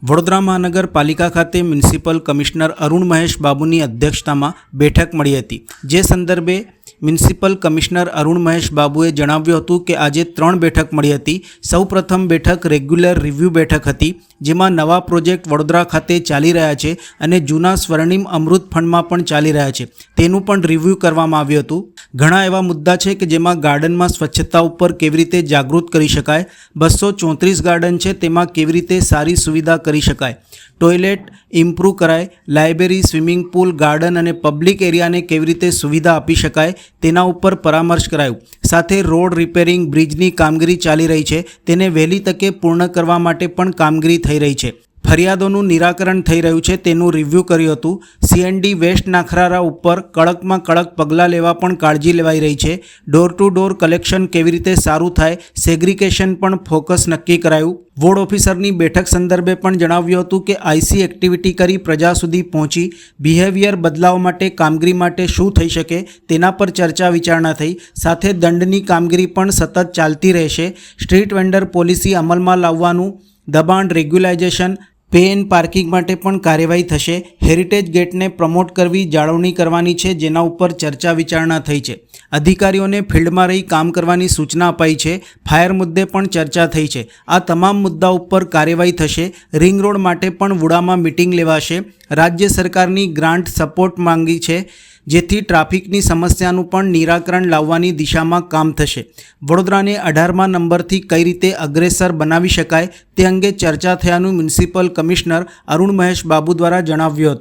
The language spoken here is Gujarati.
વડોદરા મહાનગરપાલિકા ખાતે મ્યુનિસિપલ કમિશનર અરુણ મહેશ બાબુની અધ્યક્ષતામાં બેઠક મળી હતી। જે સંદર્ભે મ્યુનિસિપલ કમિશનર અરુણ મહેશ બાબુએ જણાવ્યું હતું કે આજે 3 બેઠક મળી હતી। સૌપ્રથમ બેઠક રેગ્યુલર રિવ્યૂ બેઠક હતી, જેમાં નવા પ્રોજેક્ટ વડોદરા ખાતે ચાલી રહ્યા છે અને જૂના સ્વર્ણિમ અમૃત ફંડમાં પણ ચાલી રહ્યા છે તેનું પણ રિવ્યૂ કરવામાં આવ્યું હતું। ઘણા એવા મુદ્દા છે કે જેમાં ગાર્ડનમાં સ્વચ્છતા ઉપર કેવી રીતે જાગૃત કરી શકાય, 234 ગાર્ડન છે તેમાં કેવી રીતે સારી સુવિધા કરી શકાય, ટોયલેટ ઇમ્પ્રૂવ કરાય, લાઇબ્રેરી, સ્વિમિંગ પૂલ, ગાર્ડન અને પબ્લિક એરિયાને કેવી રીતે સુવિધા આપી શકાય તેના ઉપર પરામર્શ કરાયું। સાથે રોડ રિપેરિંગ, બ્રિજની કામગીરી ચાલી રહી છે તેને વહેલી તકે પૂર્ણ કરવા માટે પણ કામગીરી થઈ રહી છે। ફરિયાદોનું નિરાકરણ થઈ રહ્યું છે તેનું રિવ્યૂ કર્યું હતું। સીએનડી વેસ્ટ નાખરારા ઉપર કડકમાં કડક પગલાં લેવા પણ કાળજી લેવાઈ રહી છે। ડોર ટુ ડોર કલેક્શન કેવી રીતે સારું થાય, સેગ્રીગેશન પણ ફોકસ નક્કી કરાયું। વોર્ડ ઓફિસરની બેઠક સંદર્ભે પણ જણાવ્યું હતું કે આઈસી એક્ટિવિટી કરી પ્રજા સુધી પહોંચી બિહેવિયર બદલાવ માટે કામગીરી માટે શું થઈ શકે તેના પર ચર્ચા વિચારણા થઈ। સાથે દંડની કામગીરી પણ સતત ચાલતી રહેશે। સ્ટ્રીટ વેન્ડર પોલિસી અમલમાં લાવવાનું, દબાણ રેગ્યુલાઇઝેશન, પે એન્ડ પાર્કિંગ માટે પણ કાર્યવાહી થશે। હેરિટેજ ગેટને પ્રમોટ કરવી, જાળવણી કરવાની છે જેના ઉપર ચર્ચા વિચારણા થઈ છે। અધિકારીઓને ફિલ્ડમાં રહી કામ કરવાની સૂચના અપાઈ છે। ફાયર મુદ્દે પણ ચર્ચા થઈ છે। આ તમામ મુદ્દા ઉપર કાર્યવાહી થશે। રિંગ રોડ માટે પણ વુડામાં મિટિંગ લેવાશે। રાજ્ય સરકારની ગ્રાન્ટ સપોર્ટ માંગી છે જેથી ટ્રાફિકની સમસ્યાનું પણ નિરાકરણ લાવવાની દિશામાં કામ થશે। વડોદરાને 18મા નંબરથી કઈ રીતે અગ્રેસર બનાવી શકાય તે અંગે ચર્ચા થયાનું મ્યુનિસિપલ કમિશનર અરુણ મહેશ બાબુ દ્વારા જણાવ્યું હતું।